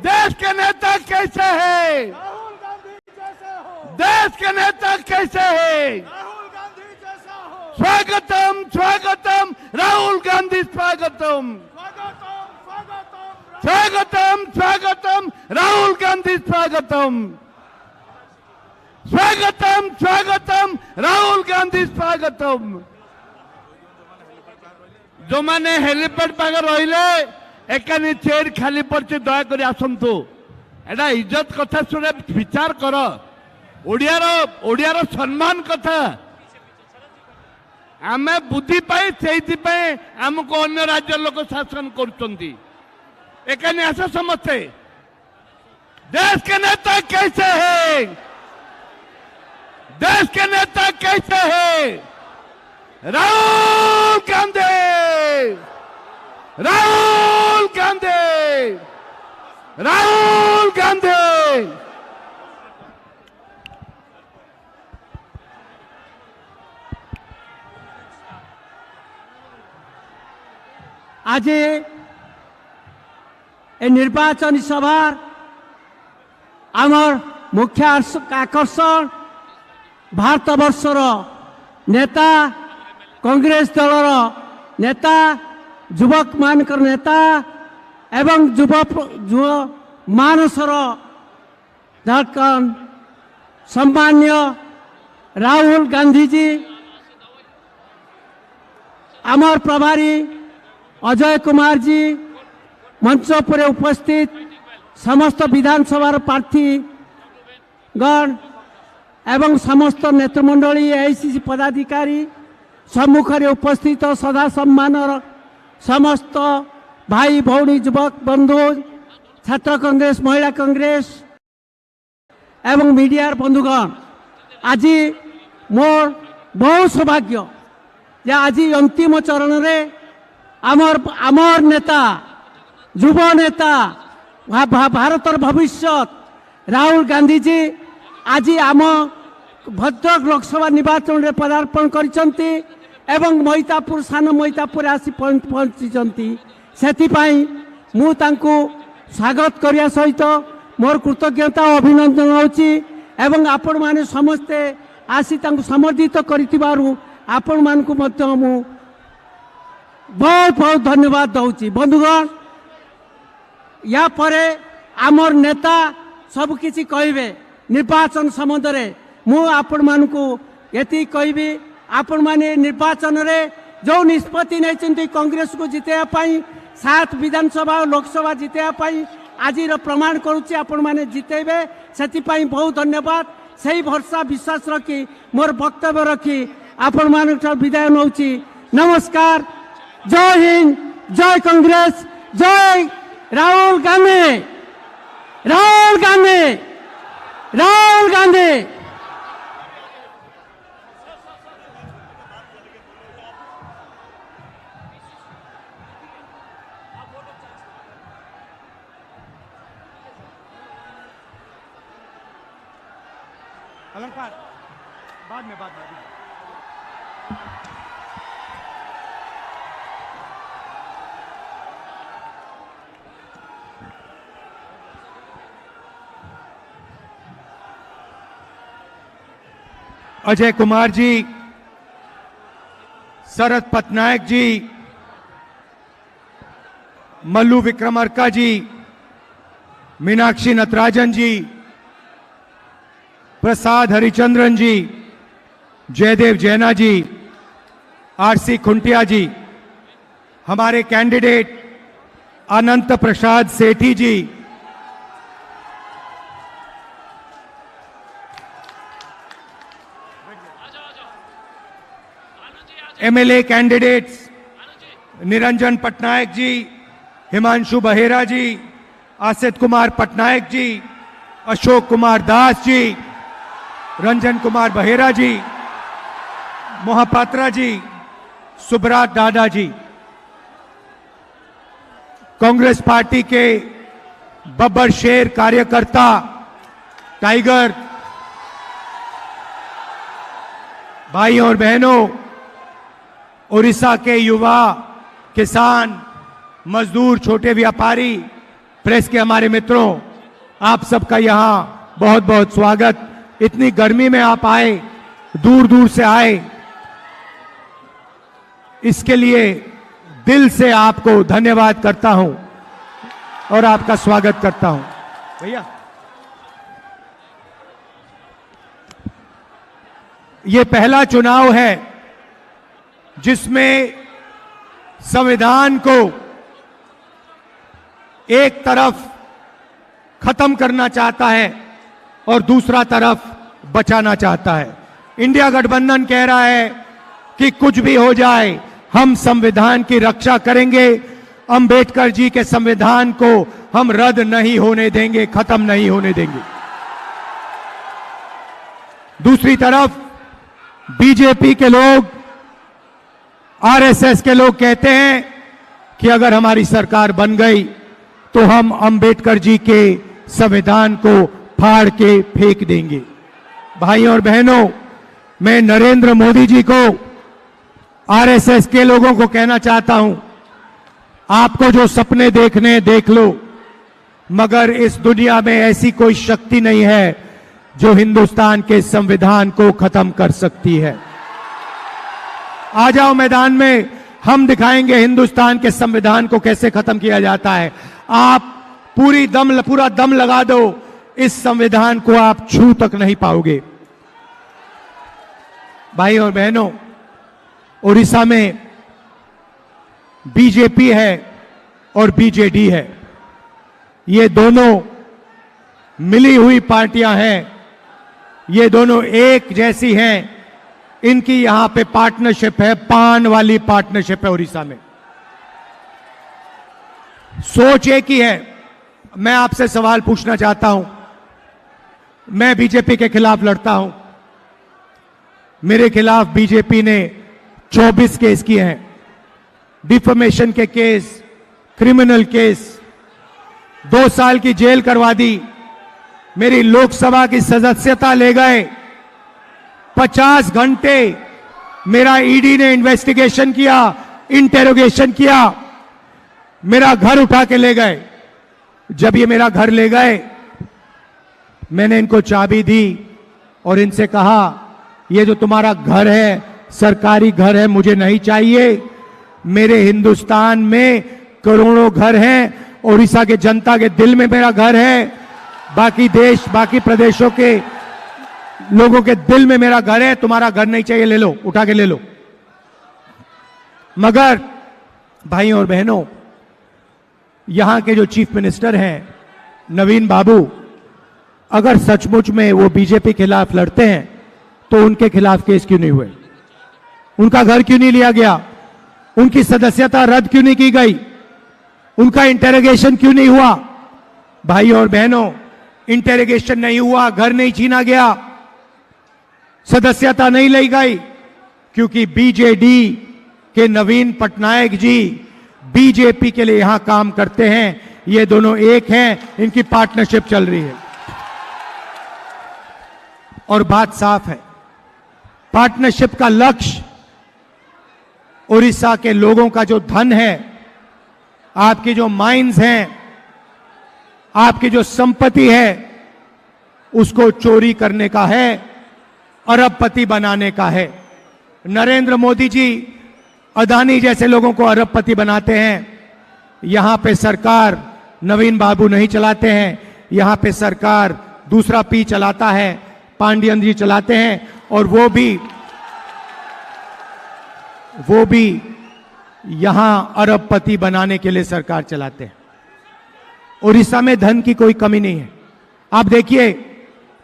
देश के नेता कैसे है? राहुल गांधी जैसे हो। देश के नेता कैसे है? राहुल गांधी जैसा हो। स्वागतम स्वागतम राहुल गांधी स्वागतम स्वागतम स्वागतम स्वागतम स्वागतम राहुल गांधी स्वागतम स्वागतम स्वागतम राहुल गांधी स्वागतम। जो माने हेलीपैड पागे रहिले एकानी चेयर खाली पड़े दया कर आसतु एटा इज्जत कथा शुणे विचार कर ओडियार सम्मान कथा आमे बुद्धि पाई से आमको अन्य राज्य लोक शासन करुँच एकानी आस समस्ते देश के नेता कैसे है? देश के नेता कैसे है? राहुल गांधी राहुल गांधी राहुल गांधी। आज निर्वाचन सभार आमर मुख्य आकर्षण भारत वर्षर नेता कांग्रेस दलर नेता युवक मानकर नेता एवं युव मानसर धड़कन सम्मान्य राहुल गांधी जी आमर प्रभारी अजय कुमार जी मंच पर उपस्थित समस्त विधानसभा प्रार्थी गण एवं समस्त नेतृमंडली एआईसीसी पदाधिकारी सम्मुख उपस्थित सदा सम्मान समस्त भाई भौणी युवक बंधु छात्र कांग्रेस महिला कांग्रेस एवं मीडिया बंधुगण आज मोर बहुत सौभाग्य जे आज अंतिम चरण रे आमर नेता युव नेता भारतर भविष्य राहुल गांधी जी आज आम भद्रक लोकसभा निर्वाचन में पदार्पण करछंती एवं मैतापुर सान मैतापुर आसी पहुंची से स्वागत करने सहित मोर कृतज्ञता और अभिनंदन होची एवं आपण माने समस्ते आसी समर्थित करितिबारु आपण मानकु मध्य मु बहुत बहुत धन्यवाद दउची। बंधुगण या परे आमर नेता सब किसी कहबे निर्वाचन संबंध में मु आपण मानकु एति कहबी आपण माने निर्वाचन रे जो निष्पत्ति नहीं कांग्रेस को जितेया पाई 7 विधानसभा और लोकसभा जितेया पाई आज प्रमाण करुच्ची आपण माने जितेबे से बहुत धन्यवाद। सही भरोसा विश्वास रखी मोर वक्तव्य रखी आपण मान विदाय नौची। नमस्कार। जय हिंद, जय कांग्रेस, जय राहुल गांधी, राहुल गांधी, राहुल गांधी। अलंकार बाद में अजय कुमार जी, शरद पटनायक जी, मल्लू विक्रमार्का जी, मीनाक्षी नटराजन जी, प्रसाद हरिचंद्रन जी, जयदेव जैना जी, आरसी खुंटिया जी, हमारे कैंडिडेट अनंत प्रसाद सेठी जी, एमएलए कैंडिडेट्स निरंजन पटनायक जी, हिमांशु बहेरा जी, आसित कुमार पटनायक जी, अशोक कुमार दास जी, रंजन कुमार बहेरा जी, मोहपात्रा जी, सुब्रात दादा जी, कांग्रेस पार्टी के बब्बर शेर कार्यकर्ता टाइगर भाइयों और बहनों, उड़ीसा के युवा, किसान, मजदूर, छोटे व्यापारी, प्रेस के हमारे मित्रों, आप सबका यहां बहुत बहुत स्वागत। इतनी गर्मी में आप आए, दूर दूर से आए, इसके लिए दिल से आपको धन्यवाद करता हूं और आपका स्वागत करता हूं। भैया, ये पहला चुनाव है जिसमें संविधान को एक तरफ खत्म करना चाहता है और दूसरा तरफ बचाना चाहता है। इंडिया गठबंधन कह रहा है कि कुछ भी हो जाए हम संविधान की रक्षा करेंगे, अंबेडकर जी के संविधान को हम रद्द नहीं होने देंगे, खत्म नहीं होने देंगे। दूसरी तरफ बीजेपी के लोग, आरएसएस के लोग कहते हैं कि अगर हमारी सरकार बन गई तो हम अंबेडकर जी के संविधान को फाड़ के फेंक देंगे। भाइयों और बहनों, मैं नरेंद्र मोदी जी को, आरएसएस के लोगों को कहना चाहता हूं, आपको जो सपने देखने देख लो, मगर इस दुनिया में ऐसी कोई शक्ति नहीं है जो हिंदुस्तान के संविधान को खत्म कर सकती है। आ जाओ मैदान में, हम दिखाएंगे हिंदुस्तान के संविधान को कैसे खत्म किया जाता है। आप पूरा दम लगा दो, इस संविधान को आप छू तक नहीं पाओगे। भाई और बहनों, उड़ीसा में बीजेपी है और बीजेडी है, ये दोनों मिली हुई पार्टियां हैं, ये दोनों एक जैसी हैं। इनकी यहां पे पार्टनरशिप है, पान वाली पार्टनरशिप है उड़ीसा में। सोच एक ही है। मैं आपसे सवाल पूछना चाहता हूं, मैं बीजेपी के खिलाफ लड़ता हूं, मेरे खिलाफ बीजेपी ने 24 केस किए हैं, डिफेमेशन के केस, क्रिमिनल केस, 2 साल की जेल करवा दी, मेरी लोकसभा की सदस्यता ले गए, 50 घंटे मेरा ईडी ने इन्वेस्टिगेशन किया, इंटेरोगेशन किया, मेरा घर उठा के ले गए। जब ये मेरा घर ले गए, मैंने इनको चाबी दी और इनसे कहा, ये जो तुम्हारा घर है, सरकारी घर है, मुझे नहीं चाहिए। मेरे हिंदुस्तान में करोड़ों घर हैं, उड़ीसा के जनता के दिल में मेरा घर है, बाकी देश, बाकी प्रदेशों के लोगों के दिल में मेरा घर है। तुम्हारा घर नहीं चाहिए, ले लो, उठा के ले लो। मगर भाइयों और बहनों, यहां के जो चीफ मिनिस्टर हैं नवीन बाबू, अगर सचमुच में वो बीजेपी के खिलाफ लड़ते हैं तो उनके खिलाफ केस क्यों नहीं हुए? उनका घर क्यों नहीं लिया गया? उनकी सदस्यता रद्द क्यों नहीं की गई? उनका इंटेरोगेशन क्यों नहीं हुआ? भाइयों और बहनों, इंटेरोगेशन नहीं हुआ, घर नहीं छीना गया, सदस्यता नहीं ली गई, क्योंकि बीजेडी के नवीन पटनायक जी बीजेपी के लिए यहां काम करते हैं। ये दोनों एक हैं, इनकी पार्टनरशिप चल रही है और बात साफ है, पार्टनरशिप का लक्ष्य उड़ीसा के लोगों का जो धन है, आपकी जो माइंस हैं, आपकी जो संपत्ति है, उसको चोरी करने का है, अरबपति बनाने का है। नरेंद्र मोदी जी अदानी जैसे लोगों को अरबपति बनाते हैं। यहां पे सरकार नवीन बाबू नहीं चलाते हैं, यहां पे सरकार दूसरा पी चलाता है, पांडियन जी चलाते हैं, और वो भी यहां अरबपति बनाने के लिए सरकार चलाते हैं। उड़ीसा में धन की कोई कमी नहीं है। आप देखिए,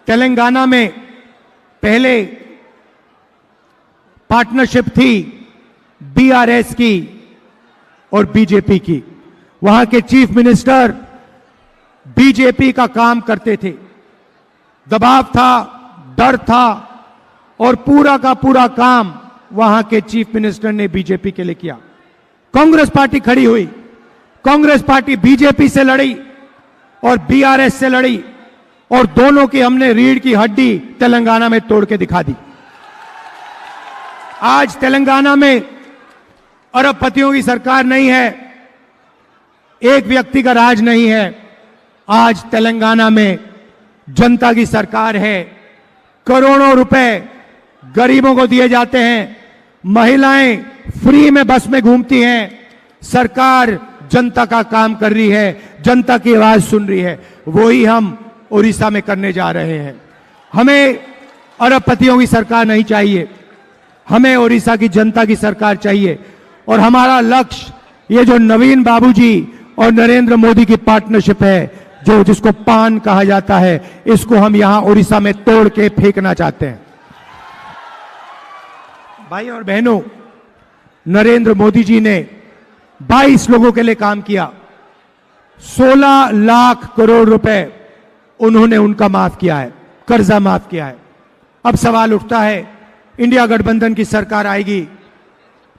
तेलंगाना में पहले पार्टनरशिप थी बीआरएस की और बीजेपी की, वहां के चीफ मिनिस्टर बीजेपी का काम करते थे, दबाव था, डर था, और पूरा का पूरा काम वहां के चीफ मिनिस्टर ने बीजेपी के लिए किया। कांग्रेस पार्टी खड़ी हुई, कांग्रेस पार्टी बीजेपी से लड़ी और बीआरएस से लड़ी, और दोनों की हमने रीढ़ की हड्डी तेलंगाना में तोड़ के दिखा दी। आज तेलंगाना में अरबपतियों की सरकार नहीं है, एक व्यक्ति का राज नहीं है, आज तेलंगाना में जनता की सरकार है, करोड़ों रुपए गरीबों को दिए जाते हैं, महिलाएं फ्री में बस में घूमती हैं, सरकार जनता का काम कर रही है, जनता की आवाज सुन रही है। वही हम उड़ीसा में करने जा रहे हैं। हमें अरबपतियों की सरकार नहीं चाहिए, हमें उड़ीसा की जनता की सरकार चाहिए। और हमारा लक्ष्य ये जो नवीन बाबूजी और नरेंद्र मोदी की पार्टनरशिप है, जो जिसको पान कहा जाता है, इसको हम यहां उड़ीसा में तोड़ के फेंकना चाहते हैं। भाई और बहनों, नरेंद्र मोदी जी ने 22 लोगों के लिए काम किया, 16 लाख करोड़ रुपए उन्होंने उनका माफ किया है, कर्जा माफ किया है। अब सवाल उठता है, इंडिया गठबंधन की सरकार आएगी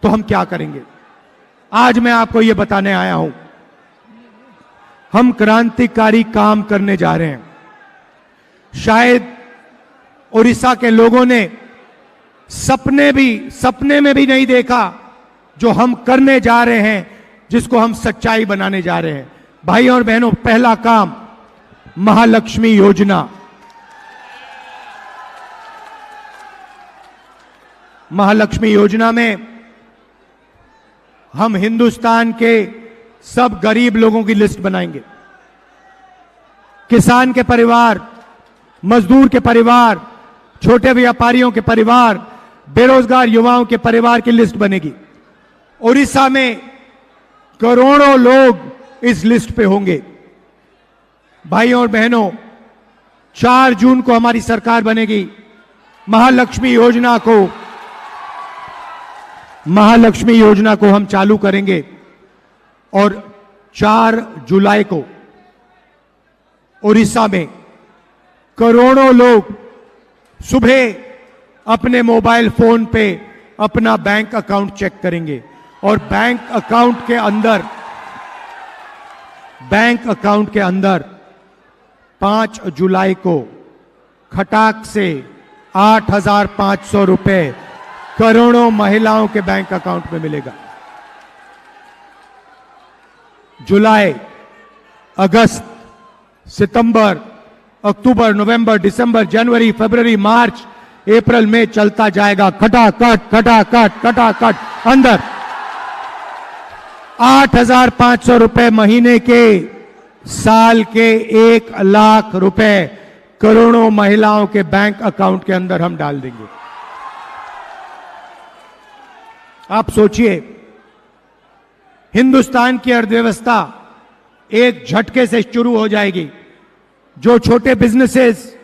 तो हम क्या करेंगे? आज मैं आपको यह बताने आया हूं, हम क्रांतिकारी काम करने जा रहे हैं। शायद उड़ीसा के लोगों ने सपने में भी नहीं देखा जो हम करने जा रहे हैं, जिसको हम सच्चाई बनाने जा रहे हैं। भाई और बहनों, पहला काम महालक्ष्मी योजना। महालक्ष्मी योजना में हम हिंदुस्तान के सब गरीब लोगों की लिस्ट बनाएंगे। किसान के परिवार, मजदूर के परिवार, छोटे व्यापारियों के परिवार, बेरोजगार युवाओं के परिवार की लिस्ट बनेगी। उड़ीसा में करोड़ों लोग इस लिस्ट पे होंगे। भाइयों और बहनों, 4 जून को हमारी सरकार बनेगी। महालक्ष्मी योजना को हम चालू करेंगे और 4 जुलाई को उड़ीसा में करोड़ों लोग सुबह अपने मोबाइल फोन पे अपना बैंक अकाउंट चेक करेंगे और बैंक अकाउंट के अंदर 5 जुलाई को खटाक से 8,500 रुपए करोड़ों महिलाओं के बैंक अकाउंट में मिलेगा। जुलाई, अगस्त, सितंबर, अक्टूबर, नवंबर, दिसंबर, जनवरी, फरवरी, मार्च, अप्रैल में चलता जाएगा। खटाखट अंदर 8,500 रुपए महीने के, साल के 1 लाख रुपए करोड़ों महिलाओं के बैंक अकाउंट के अंदर हम डाल देंगे। आप सोचिए, हिंदुस्तान की अर्थव्यवस्था एक झटके से शुरू हो जाएगी। जो छोटे बिजनेसेस,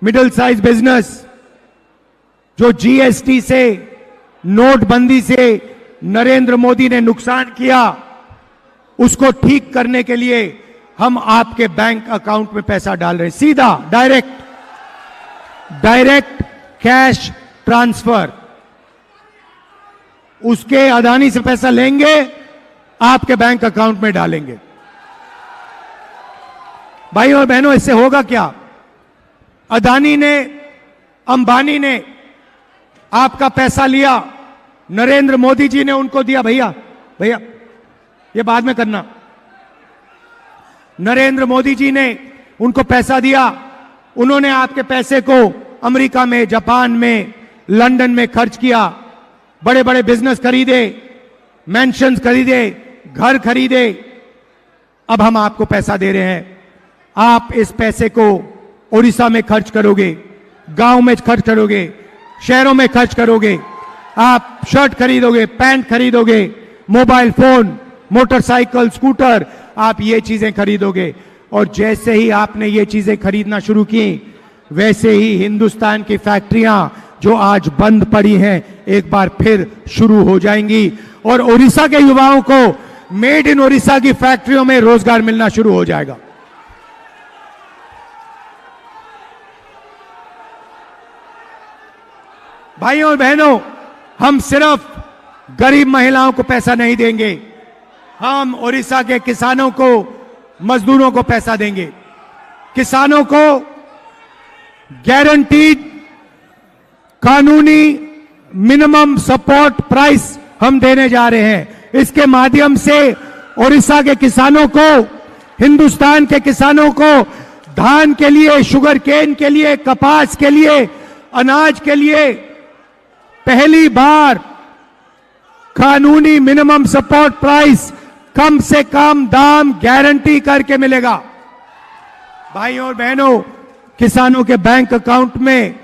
मिडिल साइज बिजनेस, जो जीएसटी से, नोटबंदी से नरेंद्र मोदी ने नुकसान किया, उसको ठीक करने के लिए हम आपके बैंक अकाउंट में पैसा डाल रहे हैं। सीधा डायरेक्ट कैश ट्रांसफर। उसके अदानी से पैसा लेंगे, आपके बैंक अकाउंट में डालेंगे। भाई और बहनों, इससे होगा क्या? अदानी ने, अंबानी ने आपका पैसा लिया, नरेंद्र मोदी जी ने उनको दिया। भैया ये बाद में करना। नरेंद्र मोदी जी ने उनको पैसा दिया, उन्होंने आपके पैसे को अमेरिका में, जापान में, लंदन में खर्च किया, बड़े बड़े बिजनेस खरीदे, मैंशंस खरीदे, घर खरीदे। अब हम आपको पैसा दे रहे हैं, आप इस पैसे को उड़ीसा में खर्च करोगे, गांव में खर्च करोगे, शहरों में खर्च करोगे। आप शर्ट खरीदोगे, पैंट खरीदोगे, मोबाइल फोन, मोटरसाइकिल, स्कूटर, आप ये चीजें खरीदोगे। और जैसे ही आपने ये चीजें खरीदना शुरू की, वैसे ही हिंदुस्तान की फैक्ट्रियां जो आज बंद पड़ी हैं, एक बार फिर शुरू हो जाएंगी और उड़ीसा के युवाओं को मेड इन उड़ीसा की फैक्ट्रियों में रोजगार मिलना शुरू हो जाएगा। भाइयों और बहनों, हम सिर्फ गरीब महिलाओं को पैसा नहीं देंगे, हम उड़ीसा के किसानों को, मजदूरों को पैसा देंगे। किसानों को गारंटीड कानूनी मिनिमम सपोर्ट प्राइस हम देने जा रहे हैं। इसके माध्यम से उड़ीसा के किसानों को हिंदुस्तान के किसानों को धान के लिए, शुगर केन के लिए, कपास के लिए, अनाज के लिए पहली बार कानूनी मिनिमम सपोर्ट प्राइस, कम से कम दाम गारंटी करके मिलेगा। भाइयों और बहनों, किसानों के बैंक अकाउंट में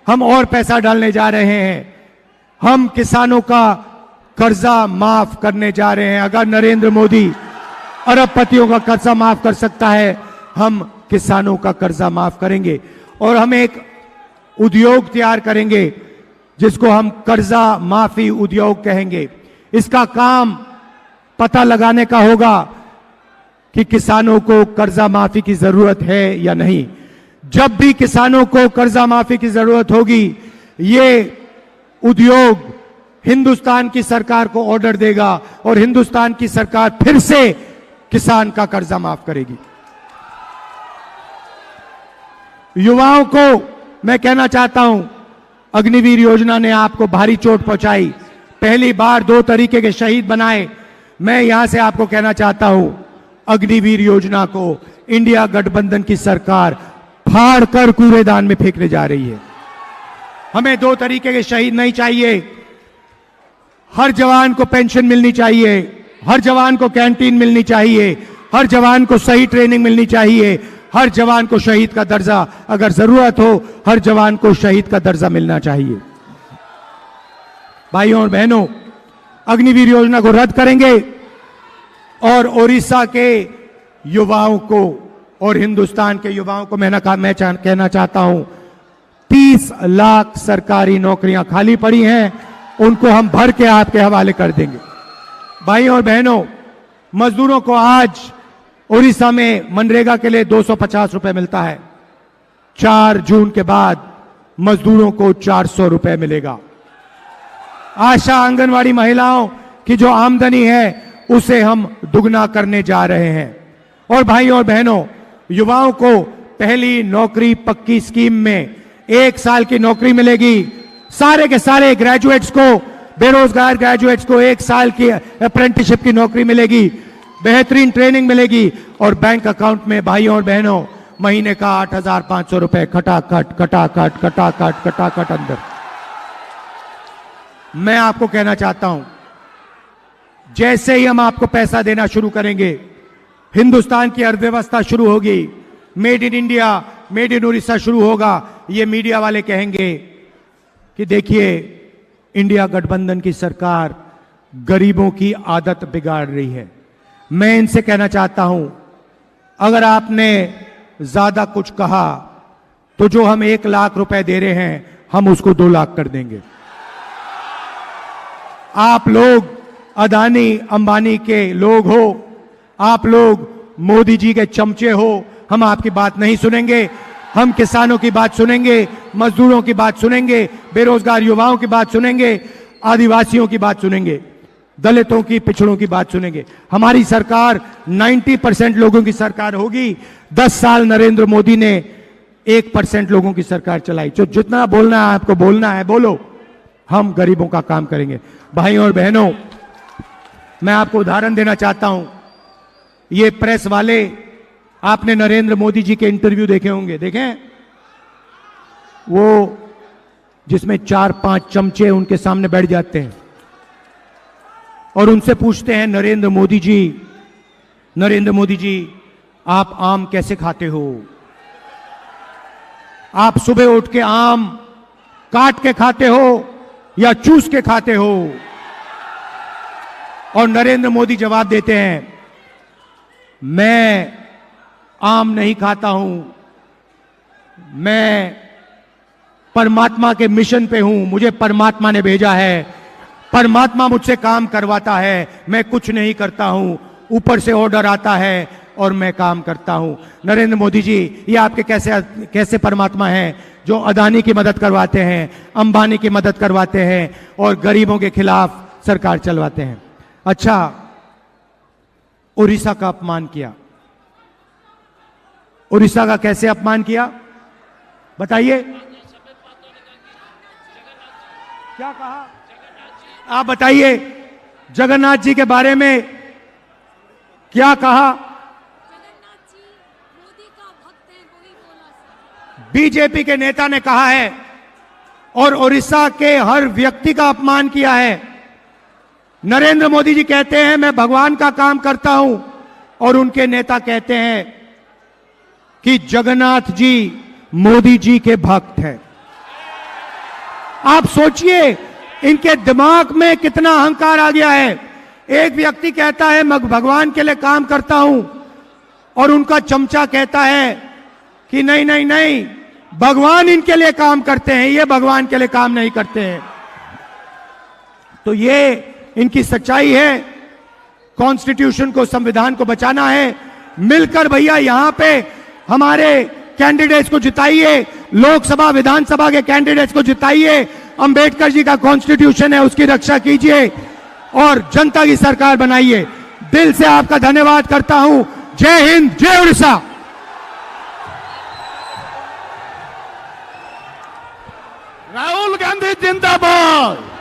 हम और पैसा डालने जा रहे हैं। हम किसानों का कर्जा माफ करने जा रहे हैं। अगर नरेंद्र मोदी अरबपतियों का कर्जा माफ कर सकता है, हम किसानों का कर्जा माफ करेंगे। और हम एक उद्योग तैयार करेंगे जिसको हम कर्जा माफी उद्योग कहेंगे। इसका काम पता लगाने का होगा कि किसानों को कर्जा माफी की जरूरत है या नहीं। जब भी किसानों को कर्जा माफी की जरूरत होगी, ये उद्योग हिंदुस्तान की सरकार को ऑर्डर देगा और हिंदुस्तान की सरकार फिर से किसान का कर्जा माफ करेगी। युवाओं को मैं कहना चाहता हूं, अग्निवीर योजना ने आपको भारी चोट पहुंचाई, पहली बार 2 तरीके के शहीद बनाए। मैं यहां से आपको कहना चाहता हूं, अग्निवीर योजना को इंडिया गठबंधन की सरकार फाड़ कर कूड़ेदान में फेंकने जा रही है। हमें 2 तरीके के शहीद नहीं चाहिए। हर जवान को पेंशन मिलनी चाहिए, हर जवान को कैंटीन मिलनी चाहिए, हर जवान को सही ट्रेनिंग मिलनी चाहिए, हर जवान को शहीद का दर्जा, अगर जरूरत हो हर जवान को शहीद का दर्जा मिलना चाहिए। भाइयों और बहनों, अग्निवीर योजना को रद्द करेंगे और ओडिशा के युवाओं को और हिंदुस्तान के युवाओं को मैं कहना चाहता हूं, 30 लाख सरकारी नौकरियां खाली पड़ी हैं, उनको हम भर के आपके हवाले कर देंगे। भाइयों और बहनों, मजदूरों को आज उड़ीसा में मनरेगा के लिए 250 रुपए मिलता है। 4 जून के बाद मजदूरों को 400 रुपए मिलेगा। आशा आंगनवाड़ी महिलाओं की जो आमदनी है उसे हम दुगना करने जा रहे हैं। और भाइयों और बहनों, युवाओं को पहली नौकरी पक्की स्कीम में 1 साल की नौकरी मिलेगी। सारे के सारे ग्रेजुएट्स को, बेरोजगार ग्रेजुएट्स को 1 साल की अप्रेंटिसशिप की नौकरी मिलेगी, बेहतरीन ट्रेनिंग मिलेगी और बैंक अकाउंट में भाइयों और बहनों महीने का 8,500 रुपए खटाखट खटाखट खटाखट खटाखट अंदर। मैं आपको कहना चाहता हूं, जैसे ही हम आपको पैसा देना शुरू करेंगे, हिंदुस्तान की अर्थव्यवस्था शुरू होगी, made in India, made in Orissa शुरू होगा। ये मीडिया वाले कहेंगे कि देखिए इंडिया गठबंधन की सरकार गरीबों की आदत बिगाड़ रही है। मैं इनसे कहना चाहता हूं, अगर आपने ज्यादा कुछ कहा तो जो हम 1 लाख रुपए दे रहे हैं हम उसको 2 लाख कर देंगे। आप लोग अदानी अंबानी के लोग हो, आप लोग मोदी जी के चमचे हो, हम आपकी बात नहीं सुनेंगे। हम किसानों की बात सुनेंगे, मजदूरों की बात सुनेंगे, बेरोजगार युवाओं की बात सुनेंगे, आदिवासियों की बात सुनेंगे, दलितों की, पिछड़ों की बात सुनेंगे। हमारी सरकार 90% लोगों की सरकार होगी। 10 साल नरेंद्र मोदी ने 1% लोगों की सरकार चलाई। जो जितना बोलना है आपको बोलना है बोलो, हम गरीबों का काम करेंगे। भाइयों और बहनों, मैं आपको उदाहरण देना चाहता हूं। ये प्रेस वाले, आपने नरेंद्र मोदी जी के इंटरव्यू देखे होंगे, देखें? वो जिसमें 4-5 चमचे उनके सामने बैठ जाते हैं और उनसे पूछते हैं, नरेंद्र मोदी जी आप आम कैसे खाते हो? आप सुबह उठ के आम काट के खाते हो या चूस के खाते हो? और नरेंद्र मोदी जवाब देते हैं, मैं आम नहीं खाता हूं, मैं परमात्मा के मिशन पे हूं, मुझे परमात्मा ने भेजा है, परमात्मा मुझसे काम करवाता है, मैं कुछ नहीं करता हूं, ऊपर से ऑर्डर आता है और मैं काम करता हूं। नरेंद्र मोदी जी, ये आपके कैसे परमात्मा हैं जो अदानी की मदद करवाते हैं, अंबानी की मदद करवाते हैं और गरीबों के खिलाफ सरकार चलवाते हैं। अच्छा, उड़ीसा का अपमान किया। उड़ीसा का कैसे अपमान किया बताइए? क्या कहा आप बताइए? जगन्नाथ जी के बारे में क्या कहा? का भक्त है वही बोला सर। बीजेपी के नेता ने कहा है और उड़ीसा के हर व्यक्ति का अपमान किया है। नरेंद्र मोदी जी कहते हैं मैं भगवान का काम करता हूं और उनके नेता कहते हैं कि जगन्नाथ जी मोदी जी के भक्त हैं। आप सोचिए इनके दिमाग में कितना अहंकार आ गया है। एक व्यक्ति कहता है मैं भगवान के लिए काम करता हूं और उनका चमचा कहता है कि नहीं नहीं नहीं, भगवान इनके लिए काम करते हैं, ये भगवान के लिए काम नहीं करते हैं। तो ये इनकी सच्चाई है। कॉन्स्टिट्यूशन को, संविधान को बचाना है। मिलकर भैया यहां पे हमारे कैंडिडेट्स को जिताइए, लोकसभा विधानसभा के कैंडिडेट्स को जिताइए। अंबेडकर जी का कॉन्स्टिट्यूशन है, उसकी रक्षा कीजिए और जनता की सरकार बनाइए। दिल से आपका धन्यवाद करता हूं। जय हिंद, जय उड़ीसा। राहुल गांधी जिंदाबाद।